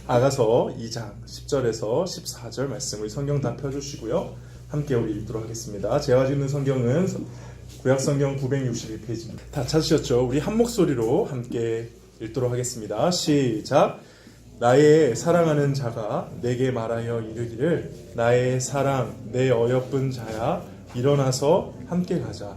아가서 2장 10절에서 14절 말씀 우리 성경 다 펴주시고요. 함께 우리 읽도록 하겠습니다. 제가 읽는 성경은 구약성경 961페이지입니다. 다 찾으셨죠? 우리 한 목소리로 함께 읽도록 하겠습니다. 시작! 나의 사랑하는 자가 내게 말하여 이르기를 나의 사랑 내 어여쁜 자야 일어나서 함께 가자.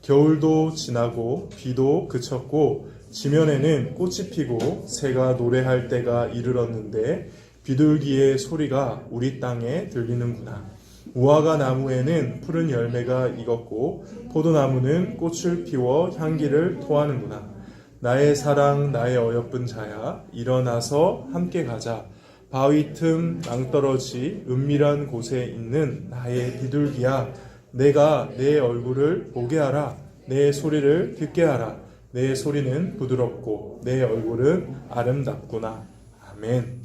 겨울도 지나고 비도 그쳤고 지면에는 꽃이 피고 새가 노래할 때가 이르렀는데 비둘기의 소리가 우리 땅에 들리는구나. 무화과 나무에는 푸른 열매가 익었고 포도나무는 꽃을 피워 향기를 토하는구나. 나의 사랑 나의 어여쁜 자야 일어나서 함께 가자. 바위 틈 낭떠러지 은밀한 곳에 있는 나의 비둘기야 내가 내 얼굴을 보게 하라. 내 소리를 듣게 하라. 내 소리는 부드럽고 내 얼굴은 아름답구나. 아멘.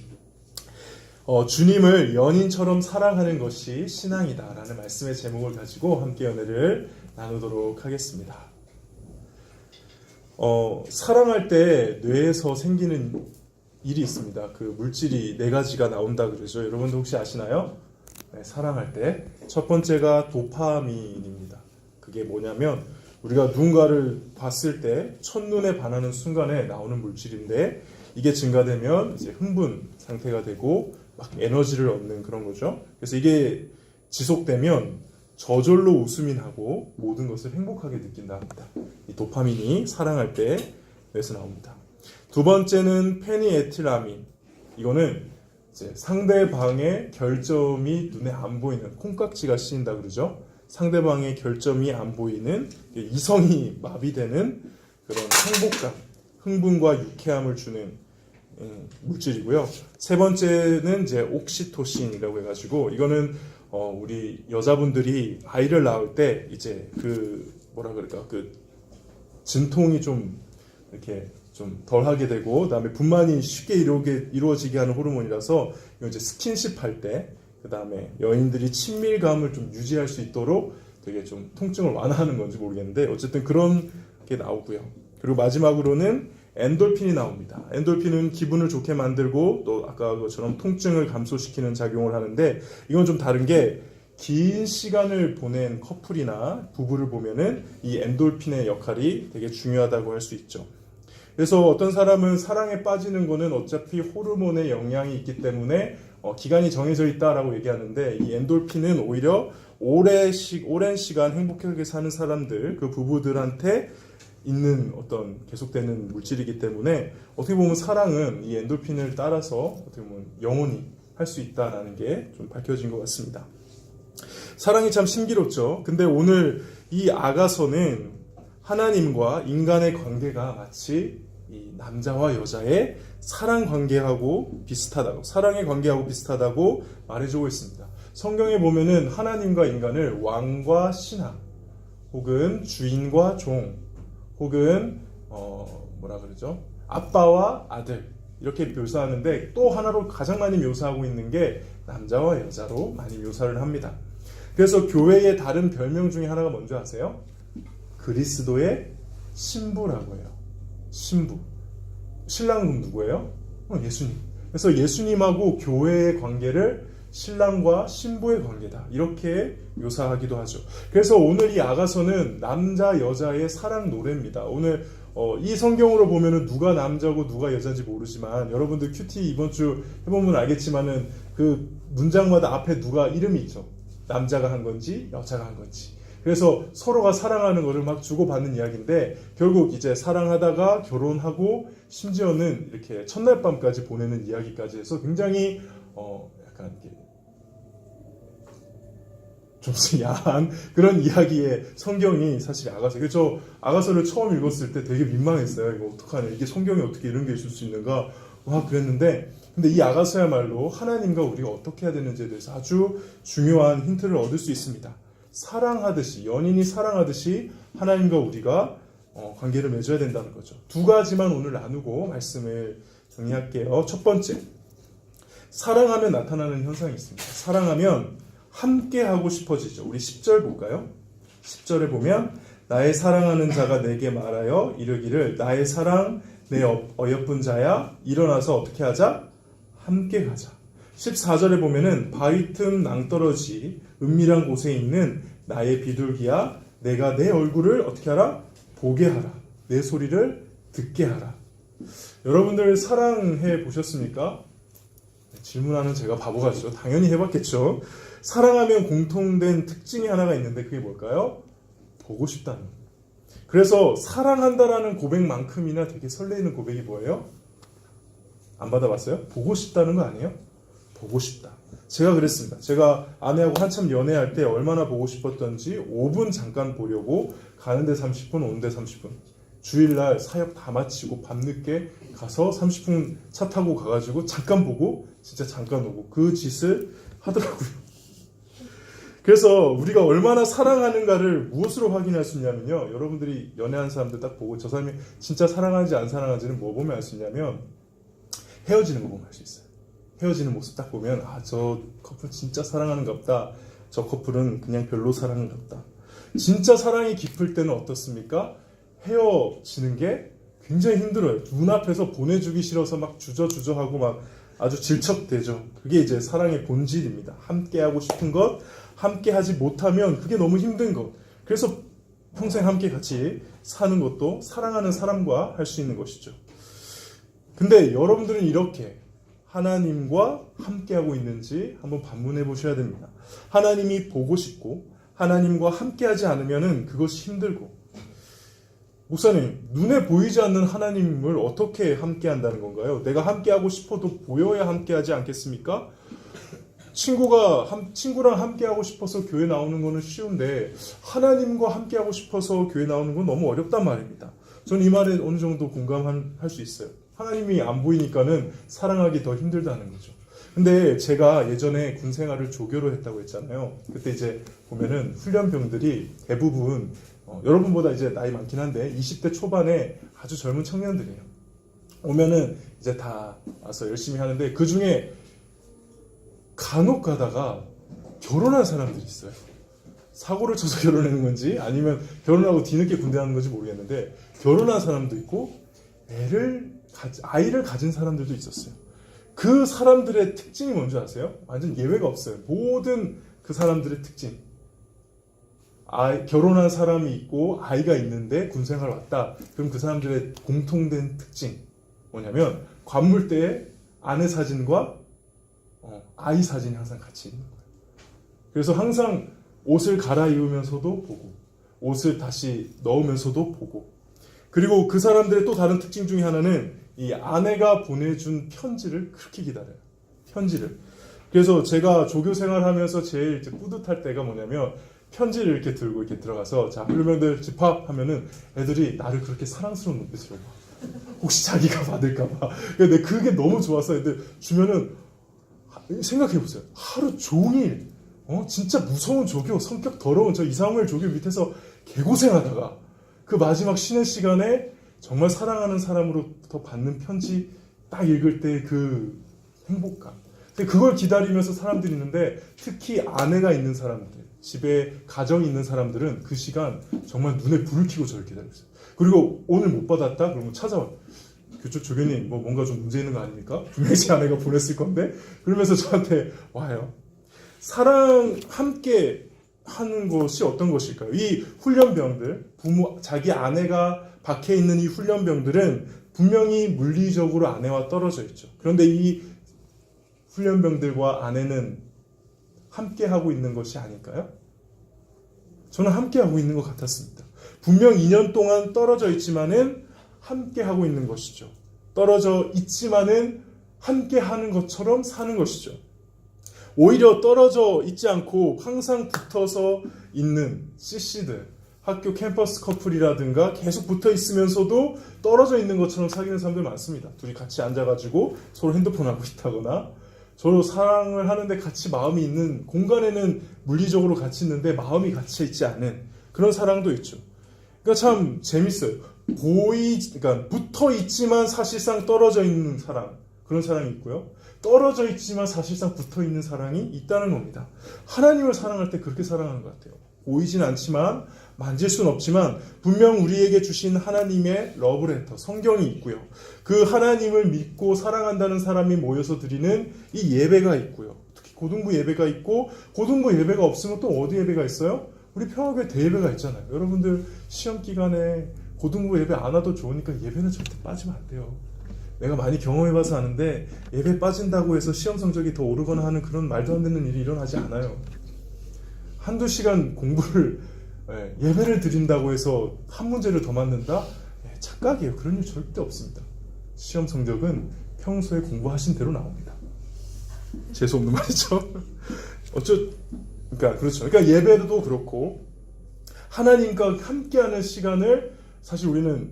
주님을 연인처럼 사랑하는 것이 신앙이다 라는 말씀의 제목을 가지고 함께 연애를 나누도록 하겠습니다. 사랑할 때 뇌에서 생기는 일이 있습니다. 그 물질이 4가지가 나온다 그러죠. 여러분도 혹시 아시나요? 네, 사랑할 때 첫 번째가 도파민입니다. 그게 뭐냐면 우리가 누군가를 봤을 때 첫눈에 반하는 순간에 나오는 물질인데 이게 증가되면 이제 흥분 상태가 되고 막 에너지를 얻는 그런 거죠. 그래서 이게 지속되면 저절로 웃음이 나고 모든 것을 행복하게 느낀다 합니다. 이 도파민이 사랑할 때에서 나옵니다. 두 번째는 페니에틸아민. 이거는 이제 상대방의 결점이 눈에 안 보이는 콩깍지가 씌인다 그러죠. 상대방의 결점이 안 보이는 이성이 마비되는 그런 행복감, 흥분과 유쾌함을 주는 물질이고요. 세 번째는 이제 옥시토신이라고 해가지고 이거는 우리 여자분들이 아이를 낳을 때 이제 그 뭐라 그럴까 그 진통이 좀 이렇게 좀 덜하게 되고 그다음에 분만이 쉽게 이루어지게 하는 호르몬이라서 이거 이제 스킨십 할 때 그 다음에 여인들이 친밀감을 좀 유지할 수 있도록 되게 좀 통증을 완화하는 건지 모르겠는데 어쨌든 그런 게 나오고요. 그리고 마지막으로는 엔돌핀이 나옵니다. 엔돌핀은 기분을 좋게 만들고 또 아까 것처럼 통증을 감소시키는 작용을 하는데 이건 좀 다른 게 긴 시간을 보낸 커플이나 부부를 보면은 이 엔돌핀의 역할이 되게 중요하다고 할 수 있죠. 그래서 어떤 사람은 사랑에 빠지는 거는 어차피 호르몬의 영향이 있기 때문에 기간이 정해져 있다라고 얘기하는데 이 엔돌핀은 오히려 오랜 시간 행복하게 사는 사람들, 그 부부들한테 있는 어떤 계속되는 물질이기 때문에 어떻게 보면 사랑은 이 엔돌핀을 따라서 어떻게 보면 영원히 할 수 있다라는 게 좀 밝혀진 것 같습니다. 사랑이 참 신기롭죠. 근데 오늘 이 아가서는 하나님과 인간의 관계가 마치 이 남자와 여자의 사랑 관계하고 비슷하다고, 사랑의 관계하고 비슷하다고 말해주고 있습니다. 성경에 보면은 하나님과 인간을 왕과 신하, 혹은 주인과 종, 혹은 뭐라 그러죠? 아빠와 아들 이렇게 묘사하는데 또 하나로 가장 많이 묘사하고 있는 게 남자와 여자로 많이 묘사를 합니다. 그래서 교회의 다른 별명 중에 하나가 뭔지 아세요? 그리스도의 신부라고 해요. 신부. 신랑은 누구예요? 예수님. 그래서 예수님하고 교회의 관계를 신랑과 신부의 관계다. 이렇게 묘사하기도 하죠. 그래서 오늘 이 아가서는 남자 여자의 사랑 노래입니다. 오늘 이 성경으로 보면은 누가 남자고 누가 여자인지 모르지만 여러분들 큐티 이번 주 해보면 알겠지만은 그 문장마다 앞에 누가 이름이 있죠. 남자가 한 건지 여자가 한 건지. 그래서 서로가 사랑하는 것을 막 주고받는 이야기인데 결국 이제 사랑하다가 결혼하고 심지어는 이렇게 첫날 밤까지 보내는 이야기까지 해서 굉장히 약간 이렇게 좀 야한 그런 이야기의 성경이 사실 아가서. 그래서 아가서를 처음 읽었을 때 되게 민망했어요. 이거 어떡하냐, 이게 성경에 어떻게 이런 게 있을 수 있는가 그랬는데 근데 이 아가서야말로 하나님과 우리가 어떻게 해야 되는지에 대해서 아주 중요한 힌트를 얻을 수 있습니다. 사랑하듯이, 연인이 사랑하듯이 하나님과 우리가 관계를 맺어야 된다는 거죠. 두 가지만 오늘 나누고 말씀을 정리할게요. 첫 번째, 사랑하면 나타나는 현상이 있습니다. 사랑하면 함께 하고 싶어지죠. 우리 10절 볼까요? 10절에 보면 나의 사랑하는 자가 내게 말하여 이르기를 나의 사랑 내 어여쁜 자야 일어나서 어떻게 하자? 함께 가자. 14절에 보면은 바위 틈 낭떠러지 은밀한 곳에 있는 나의 비둘기야 내가 내 얼굴을 어떻게 하라? 보게 하라. 내 소리를 듣게 하라. 여러분들 사랑해 보셨습니까? 질문하는 제가 바보 같죠? 당연히 해봤겠죠. 사랑하면 공통된 특징이 하나가 있는데 그게 뭘까요? 보고 싶다는 거예요. 그래서 사랑한다라는 고백만큼이나 되게 설레이는 고백이 뭐예요? 안 받아봤어요? 보고 싶다는 거 아니에요? 보고 싶다. 제가 그랬습니다. 제가 아내하고 한참 연애할 때 얼마나 보고 싶었던지 5분 잠깐 보려고 가는데 30분, 오는데 30분. 주일날 사역 다 마치고 밤늦게 가서 30분 차 타고 가가지고 잠깐 보고 진짜 잠깐 오고 그 짓을 하더라고요. 그래서 우리가 얼마나 사랑하는가를 무엇으로 확인할 수 있냐면요. 여러분들이 연애하는 사람들 딱 보고 저 사람이 진짜 사랑하는지 안 사랑하는지는 뭐 보면 알 수 있냐면 헤어지는 거 보면 알 수 있어요. 헤어지는 모습 딱 보면 아, 저 커플 진짜 사랑하는가 보다. 저 커플은 그냥 별로 사랑하는가 보다. 진짜 사랑이 깊을 때는 어떻습니까? 헤어지는 게 굉장히 힘들어요. 눈앞에서 보내주기 싫어서 막 주저하고 막 아주 질척대죠. 그게 이제 사랑의 본질입니다. 함께 하고 싶은 것, 함께 하지 못하면 그게 너무 힘든 것. 그래서 평생 함께 같이 사는 것도 사랑하는 사람과 할 수 있는 것이죠. 근데 여러분들은 이렇게 하나님과 함께하고 있는지 한번 반문해 보셔야 됩니다. 하나님이 보고 싶고 하나님과 함께하지 않으면 그것이 힘들고 목사님, 눈에 보이지 않는 하나님을 어떻게 함께한다는 건가요? 내가 함께하고 싶어도 보여야 함께하지 않겠습니까? 친구랑 함께하고 싶어서 교회 나오는 거는 쉬운데 하나님과 함께하고 싶어서 교회 나오는 건 너무 어렵단 말입니다. 저는 이 말에 어느 정도 공감할 수 있어요. 하나님이 안 보이니까는 사랑하기 더 힘들다는 거죠. 근데 제가 예전에 군 생활을 조교로 했다고 했잖아요. 그때 이제 보면은 훈련병들이 대부분 여러분보다 이제 나이 많긴 한데 20대 초반에 아주 젊은 청년들이에요. 오면은 이제 다 와서 열심히 하는데 그 중에 간혹 가다가 결혼한 사람들이 있어요. 사고를 쳐서 결혼하는 건지 아니면 결혼하고 뒤늦게 군대 가는 건지 모르겠는데 결혼한 사람도 있고 아이를 가진 사람들도 있었어요. 그 사람들의 특징이 뭔지 아세요? 완전 예외가 없어요. 모든 그 사람들의 특징. 결혼한 사람이 있고 아이가 있는데 군생활 왔다. 그럼 그 사람들의 공통된 특징 뭐냐면 관물대에 아내 사진과 아이 사진이 항상 같이 있는 거예요. 그래서 항상 옷을 갈아입으면서도 보고 옷을 다시 넣으면서도 보고 그리고 그 사람들의 또 다른 특징 중에 하나는 이 아내가 보내준 편지를 그렇게 기다려요. 편지를. 그래서 제가 조교 생활하면서 제일 이제 뿌듯할 때가 뭐냐면 편지를 이렇게 들고 이렇게 들어가서 자 훈련병들 집합하면은 애들이 나를 그렇게 사랑스러운 눈빛으로 봐. 혹시 자기가 받을까봐. 근데 그게 너무 좋아서 애들 주면은 생각해보세요. 하루 종일 진짜 무서운 조교, 성격 더러운 저 이상물 조교 밑에서 개고생하다가 그 마지막 쉬는 시간에 정말 사랑하는 사람으로부터 받는 편지 딱 읽을 때 그 행복감. 그걸 기다리면서 사람들이 있는데 특히 아내가 있는 사람들, 집에 가정이 있는 사람들은 그 시간 정말 눈에 불을 켜고 저를 기다리고 있어요. 그리고 오늘 못 받았다? 그러면 찾아와. 교쪽 조교님 뭔가 좀 문제 있는 거 아닙니까? 분명히 제 아내가 보냈을 건데 그러면서 저한테 와요. 사랑 함께 하는 것이 어떤 것일까요? 이 훈련병들, 자기 아내가 박해 있는 이 훈련병들은 분명히 물리적으로 아내와 떨어져 있죠. 그런데 이 훈련병들과 아내는 함께 하고 있는 것이 아닐까요? 저는 함께 하고 있는 것 같았습니다. 분명 2년 동안 떨어져 있지만은 함께 하고 있는 것이죠. 떨어져 있지만은 함께 하는 것처럼 사는 것이죠. 오히려 떨어져 있지 않고 항상 붙어서 있는 CC들, 학교 캠퍼스 커플이라든가 계속 붙어 있으면서도 떨어져 있는 것처럼 사귀는 사람들 많습니다. 둘이 같이 앉아가지고 서로 핸드폰 하고 있다거나 서로 사랑을 하는데 같이 마음이 있는 공간에는 물리적으로 같이 있는데 마음이 같이 있지 않은 그런 사랑도 있죠. 그러니까 참 재밌어요. 그러니까 붙어 있지만 사실상 떨어져 있는 사랑, 그런 사랑이 있고요. 떨어져 있지만 사실상 붙어 있는 사랑이 있다는 겁니다. 하나님을 사랑할 때 그렇게 사랑하는 것 같아요. 보이진 않지만 만질 수는 없지만 분명 우리에게 주신 하나님의 러브레터 성경이 있고요. 그 하나님을 믿고 사랑한다는 사람이 모여서 드리는 이 예배가 있고요. 특히 고등부 예배가 있고, 고등부 예배가 없으면 또 어디 예배가 있어요? 우리 평화교회 대예배가 있잖아요. 여러분들 시험 기간에 고등부 예배 안 와도 좋으니까 예배는 절대 빠지면 안 돼요. 내가 많이 경험해봐서 아는데 예배 빠진다고 해서 시험 성적이 더 오르거나 하는 그런 말도 안 되는 일이 일어나지 않아요. 한두 시간 공부를 예배를 드린다고 해서 한 문제를 더 맞는다? 착각이에요. 그런 일 절대 없습니다. 시험 성적은 평소에 공부하신 대로 나옵니다. 재수없는 말이죠. 그렇죠. 그러니까 예배도 그렇고 하나님과 함께하는 시간을 사실 우리는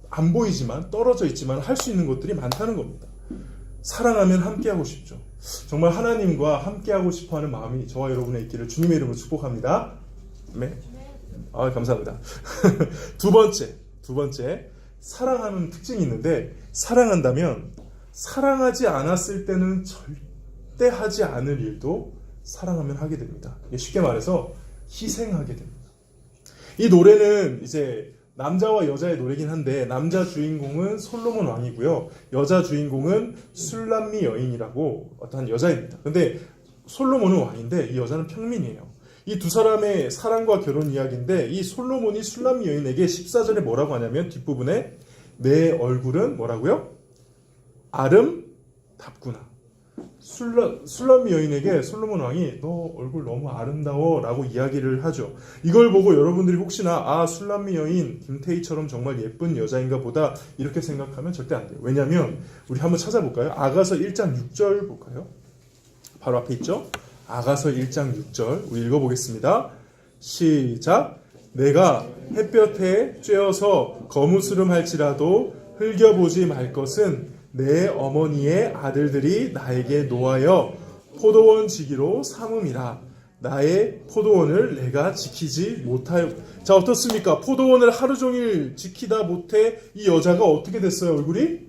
안 보이지만 떨어져 있지만 할 수 있는 것들이 많다는 겁니다. 사랑하면 함께하고 싶죠. 정말 하나님과 함께하고 싶어하는 마음이 저와 여러분의 있기를 주님의 이름으로 축복합니다. 네. 감사합니다. 두 번째 사랑하는 특징이 있는데, 사랑한다면 사랑하지 않았을 때는 절대 하지 않을 일도 사랑하면 하게 됩니다. 쉽게 말해서 희생하게 됩니다. 이 노래는 이제 남자와 여자의 노래긴 한데, 남자 주인공은 솔로몬 왕이고요, 여자 주인공은 술람미 여인이라고 어떠한 여자입니다. 근데 솔로몬은 왕인데 이 여자는 평민이에요. 이 두 사람의 사랑과 결혼 이야기인데, 이 솔로몬이 술람미 여인에게 14절에 뭐라고 하냐면, 뒷부분에 내 얼굴은 뭐라고요? 아름답구나. 술람미 여인에게 솔로몬 왕이 너 얼굴 너무 아름다워 라고 이야기를 하죠. 이걸 보고 여러분들이 혹시나 술람미 여인 김태희처럼 정말 예쁜 여자인가 보다 이렇게 생각하면 절대 안 돼요. 왜냐하면 우리 한번 찾아볼까요? 아가서 1장 6절 볼까요? 바로 앞에 있죠? 아가서 1장 6절 우리 읽어보겠습니다. 시작. 내가 햇볕에 쬐어서 거무스름할지라도 흘겨보지 말 것은 내 어머니의 아들들이 나에게 노하여 포도원 지기로 삼음이라. 나의 포도원을 내가 지키지 못하여. 자, 어떻습니까? 포도원을 하루 종일 지키다 못해 이 여자가 어떻게 됐어요? 얼굴이?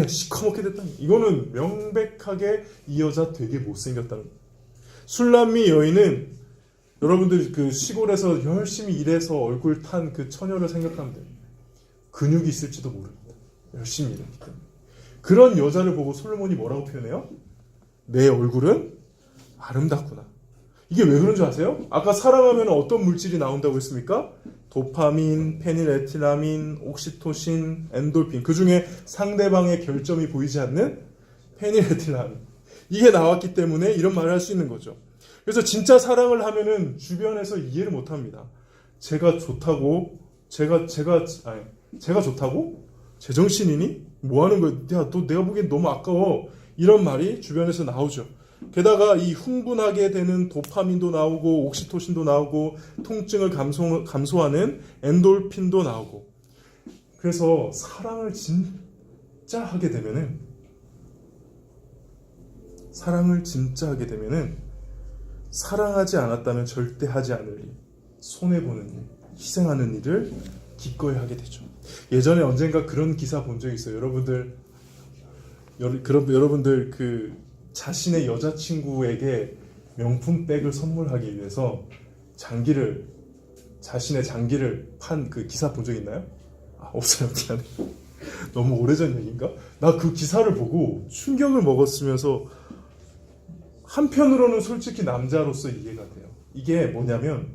시커멓게 됐다니. 이거는 명백하게 이 여자 되게 못생겼다는 거예요. 술람미 여인은 여러분들 그 시골에서 열심히 일해서 얼굴 탄 그 처녀를 생각하면 돼요. 근육이 있을지도 모릅니다. 열심히 일했기 때문에. 그런 여자를 보고 솔로몬이 뭐라고 표현해요? 내 얼굴은 아름답구나. 이게 왜 그런 줄 아세요? 아까 사랑하면 어떤 물질이 나온다고 했습니까? 도파민, 페닐에틸라민, 옥시토신, 엔돌핀. 그 중에 상대방의 결점이 보이지 않는 페닐에틸라민. 이게 나왔기 때문에 이런 말을 할 수 있는 거죠. 그래서 진짜 사랑을 하면은 주변에서 이해를 못 합니다. 제가 좋다고? 제가 좋다고? 제정신이니? 뭐 하는 거야? 야, 너 내가 보기엔 너무 아까워. 이런 말이 주변에서 나오죠. 게다가 이 흥분하게 되는 도파민도 나오고, 옥시토신도 나오고, 통증을 감소하는 엔돌핀도 나오고. 그래서 사랑을 진짜 하게 되면은, 사랑하지 않았다면 절대 하지 않을 일, 손해보는 일, 희생하는 일을 기꺼이 하게 되죠. 예전에 언젠가 그런 기사 본 적 있어요. 여러분들 그 자신의 여자친구에게 명품 백을 선물하기 위해서 자신의 장기를 판 그 기사 본 적 있나요? 없어요. 미안해. 너무 오래전 얘기인가? 나 그 기사를 보고 충격을 먹었으면서 한편으로는 솔직히 남자로서 이해가 돼요. 이게 뭐냐면,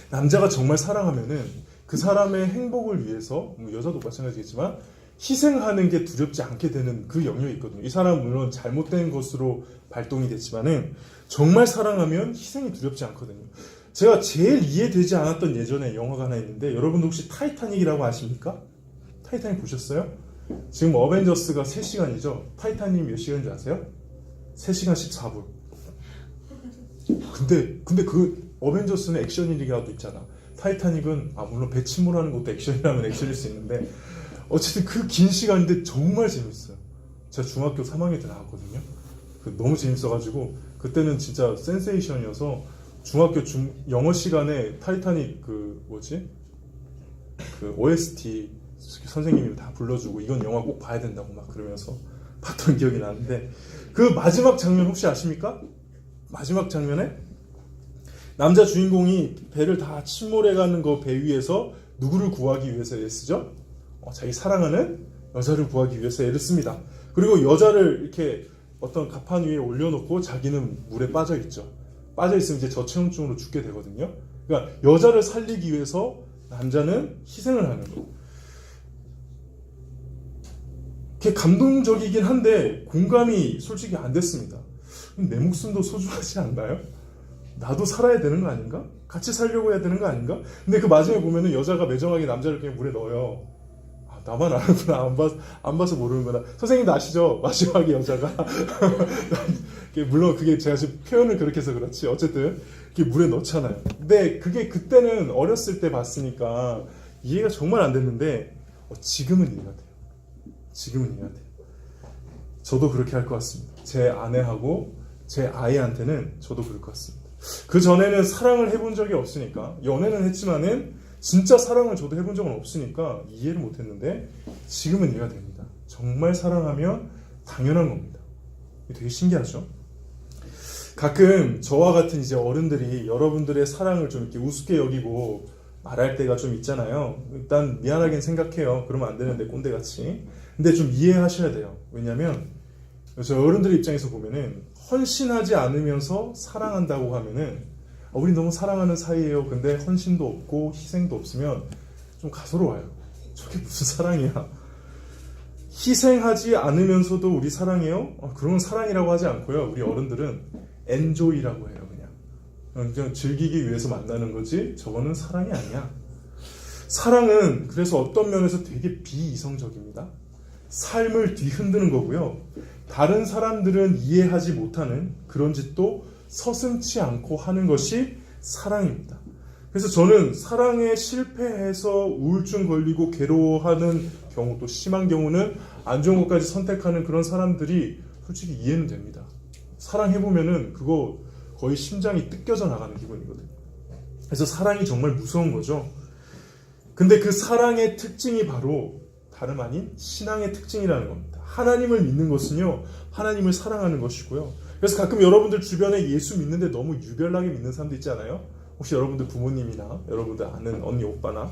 남자가 정말 사랑하면은 그 사람의 행복을 위해서, 여자도 마찬가지겠지만 희생하는 게 두렵지 않게 되는 그 영역이 있거든요. 이 사람은 물론 잘못된 것으로 발동이 됐지만은 정말 사랑하면 희생이 두렵지 않거든요. 제가 제일 이해되지 않았던 예전에 영화가 하나 있는데, 여러분 혹시 타이타닉이라고 아십니까? 타이타닉 보셨어요? 지금 어벤져스가 3시간이죠. 타이타닉 몇 시간인 줄 아세요? 3시간 14분. 근데 그 어벤져스는 액션이라도 있잖아. 타이타닉은 물론 배 침몰하는 것도 액션이라면 액션일 수 있는데, 어쨌든 그 긴 시간인데 정말 재밌어요. 제가 중학교 3학년 때 나왔거든요. 너무 재밌어가지고 그때는 진짜 센세이션이어서 중학교 영어 시간에 타이타닉 그 OST 선생님이 다 불러주고 이건 영화 꼭 봐야 된다고 막 그러면서 봤던 기억이 나는데, 그 마지막 장면 혹시 아십니까? 마지막 장면에 남자 주인공이 배를 다 침몰해가는 그 배 위에서 누구를 구하기 위해서 애를 쓰죠? 자기 사랑하는 여자를 구하기 위해서 애를 씁니다. 그리고 여자를 이렇게 어떤 갑판 위에 올려놓고 자기는 물에 빠져 있죠. 빠져 있으면 이제 저체온증으로 죽게 되거든요. 그러니까 여자를 살리기 위해서 남자는 희생을 하는 거. 그게 감동적이긴 한데 공감이 솔직히 안 됐습니다. 내 목숨도 소중하지 않나요? 나도 살아야 되는 거 아닌가? 같이 살려고 해야 되는 거 아닌가? 근데 그 마지막에 보면은 여자가 매정하게 남자를 그냥 물에 넣어요. 아, 나만 아는구나. 안 봐서 모르는구나. 선생님도 아시죠? 마지막에 여자가. 물론 그게 제가 지금 표현을 그렇게 해서 그렇지. 어쨌든 이렇게 물에 넣잖아요. 근데 그게 그때는 어렸을 때 봤으니까 이해가 정말 안 됐는데 지금은 이해가 돼요. 지금은 이해가 돼요. 저도 그렇게 할 것 같습니다. 제 아내하고 제 아이한테는 저도 그럴 것 같습니다. 그 전에는 사랑을 해본 적이 없으니까, 연애는 했지만은 진짜 사랑을 저도 해본 적은 없으니까 이해를 못했는데 지금은 이해가 됩니다. 정말 사랑하면 당연한 겁니다. 이게 되게 신기하죠? 가끔 저와 같은 이제 어른들이 여러분들의 사랑을 좀 이렇게 우습게 여기고 말할 때가 좀 있잖아요. 일단 미안하긴 생각해요. 그러면 안 되는데 꼰대같이. 근데 좀 이해하셔야 돼요. 왜냐면 저 어른들 입장에서 보면은 헌신하지 않으면서 사랑한다고 하면은 우리 너무 사랑하는 사이예요. 근데 헌신도 없고 희생도 없으면 좀 가소로워요. 저게 무슨 사랑이야? 희생하지 않으면서도 우리 사랑해요? 그런 건 사랑이라고 하지 않고요. 우리 어른들은 엔조이라고 해요. 그냥 즐기기 위해서 만나는 거지 저거는 사랑이 아니야. 사랑은 그래서 어떤 면에서 되게 비이성적입니다. 삶을 뒤흔드는 거고요. 다른 사람들은 이해하지 못하는 그런 짓도 서슴지 않고 하는 것이 사랑입니다. 그래서 저는 사랑에 실패해서 우울증 걸리고 괴로워하는 경우, 또 심한 경우는 안 좋은 것까지 선택하는 그런 사람들이 솔직히 이해는 됩니다. 사랑해보면은 그거 거의 심장이 뜯겨져 나가는 기분이거든요. 그래서 사랑이 정말 무서운 거죠. 근데 그 사랑의 특징이 바로 다름 아닌 신앙의 특징이라는 겁니다. 하나님을 믿는 것은요, 하나님을 사랑하는 것이고요. 그래서 가끔 여러분들 주변에 예수 믿는데 너무 유별나게 믿는 사람도 있지 않아요? 혹시 여러분들 부모님이나 여러분들 아는 언니 오빠나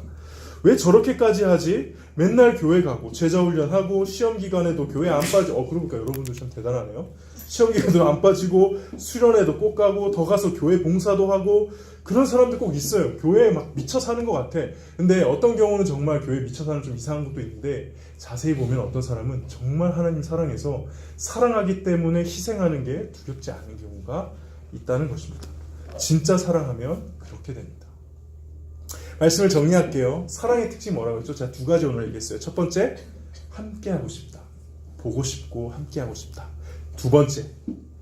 왜 저렇게까지 하지? 맨날 교회 가고 제자훈련하고 시험 기간에도 교회 안 빠지고 그러니까 여러분들 참 대단하네요. 시험 기간에도 안 빠지고 수련회도 꼭 가고 더 가서 교회 봉사도 하고 그런 사람들 꼭 있어요. 교회에 막 미쳐 사는 것 같아. 근데 어떤 경우는 정말 교회에 미쳐 사는 좀 이상한 것도 있는데 자세히 보면 어떤 사람은 정말 하나님 사랑해서 사랑하기 때문에 희생하는 게 두렵지 않은 경우가 있다는 것입니다. 진짜 사랑하면 그렇게 됩니다. 말씀을 정리할게요. 사랑의 특징이 뭐라고 했죠? 제가 두 가지 오늘 얘기했어요. 첫 번째, 함께하고 싶다. 보고 싶고 함께하고 싶다. 두 번째,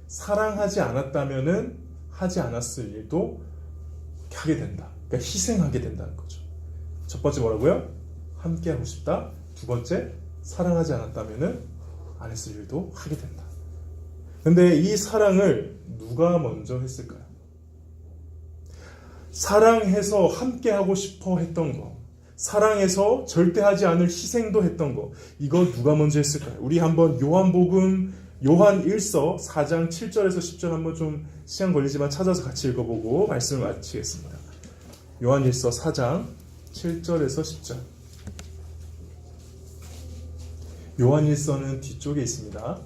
사랑하지 않았다면은 하지 않았을 일도 하게 된다. 그러니까 희생하게 된다는 거죠. 첫 번째 뭐라고요? 함께하고 싶다. 두 번째, 사랑하지 않았다면은 안 했을 일도 하게 된다. 근데 이 사랑을 누가 먼저 했을까요? 사랑해서 함께하고 싶어 했던 거, 사랑해서 절대 하지 않을 희생도 했던 거, 이거 누가 먼저 했을까요? 우리 한번 요한복음 요한 1서 4장 7절에서 10절 한번 좀 시간 걸리지만 찾아서 같이 읽어보고 말씀을 마치겠습니다. 요한 1서 4장 7절에서 10절. 요한 1서는 뒤쪽에 있습니다.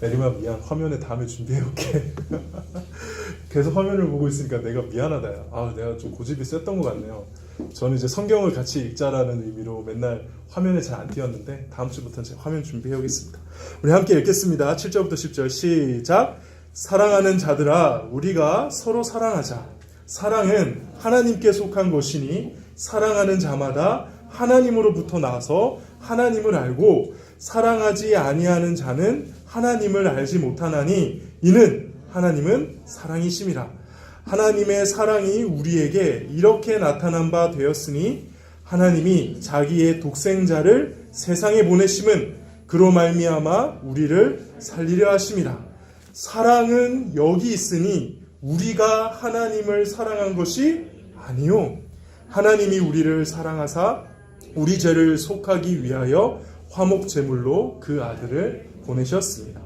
내리마 미안. 화면에 다음에 준비해올게. 계속 화면을 보고 있으니까 내가 미안하다. 내가 좀 고집이 셌던 것 같네요. 저는 이제 성경을 같이 읽자라는 의미로 맨날 화면에 잘 안 띄었는데 다음 주부터는 제가 화면 준비해오겠습니다. 우리 함께 읽겠습니다. 7절부터 10절 시작. 사랑하는 자들아 우리가 서로 사랑하자. 사랑은 하나님께 속한 것이니 사랑하는 자마다 하나님으로부터 나서 하나님을 알고 사랑하지 아니하는 자는 하나님을 알지 못하나니 이는 하나님은 사랑이심이라. 하나님의 사랑이 우리에게 이렇게 나타난 바 되었으니 하나님이 자기의 독생자를 세상에 보내심은 그로 말미암아 우리를 살리려 하심이라. 사랑은 여기 있으니 우리가 하나님을 사랑한 것이 아니요 하나님이 우리를 사랑하사 우리 죄를 속하기 위하여 화목 제물로 그 아들을 보내셨습니다.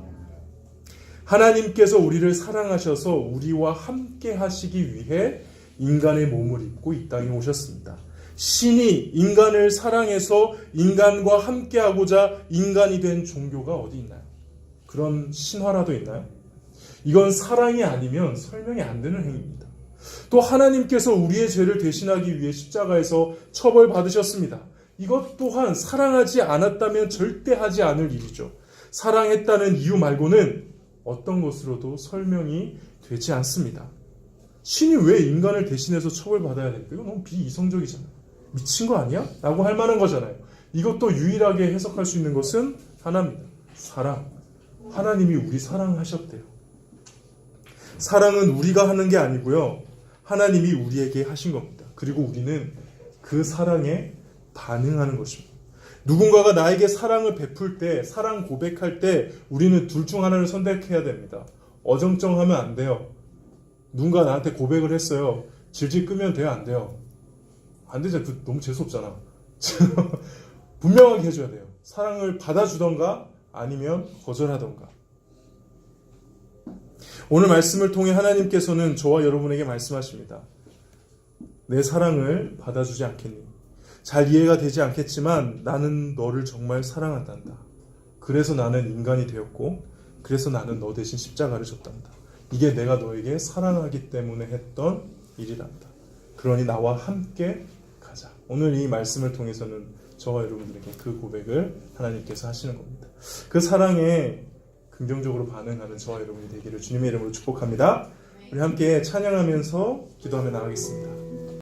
하나님께서 우리를 사랑하셔서 우리와 함께 하시기 위해 인간의 몸을 입고 이 땅에 오셨습니다. 신이 인간을 사랑해서 인간과 함께 하고자 인간이 된 종교가 어디 있나요? 그런 신화라도 있나요? 이건 사랑이 아니면 설명이 안 되는 행위입니다. 또 하나님께서 우리의 죄를 대신하기 위해 십자가에서 처벌받으셨습니다. 이것 또한 사랑하지 않았다면 절대 하지 않을 일이죠. 사랑했다는 이유 말고는 어떤 것으로도 설명이 되지 않습니다. 신이 왜 인간을 대신해서 처벌받아야 될까? 이거 너무 비이성적이잖아요. 미친 거 아니야? 라고 할 만한 거잖아요. 이것도 유일하게 해석할 수 있는 것은 하나입니다. 사랑. 하나님이 우리 사랑하셨대요. 사랑은 우리가 하는 게 아니고요. 하나님이 우리에게 하신 겁니다. 그리고 우리는 그 사랑에 반응하는 것입니다. 누군가가 나에게 사랑을 베풀 때, 사랑 고백할 때 우리는 둘 중 하나를 선택해야 됩니다. 어정쩡하면 안 돼요. 누군가 나한테 고백을 했어요. 질질 끄면 돼요? 안 돼요? 안 되죠. 너무 재수없잖아. 분명하게 해줘야 돼요. 사랑을 받아주던가 아니면 거절하던가. 오늘 말씀을 통해 하나님께서는 저와 여러분에게 말씀하십니다. 내 사랑을 받아주지 않겠니? 잘 이해가 되지 않겠지만 나는 너를 정말 사랑한단다. 그래서 나는 인간이 되었고 그래서 나는 너 대신 십자가를 졌단다. 이게 내가 너에게 사랑하기 때문에 했던 일이란다. 그러니 나와 함께 가자. 오늘 이 말씀을 통해서는 저와 여러분들에게 그 고백을 하나님께서 하시는 겁니다. 그 사랑에 긍정적으로 반응하는 저와 여러분이 되기를 주님의 이름으로 축복합니다. 우리 함께 찬양하면서 기도하며 나가겠습니다.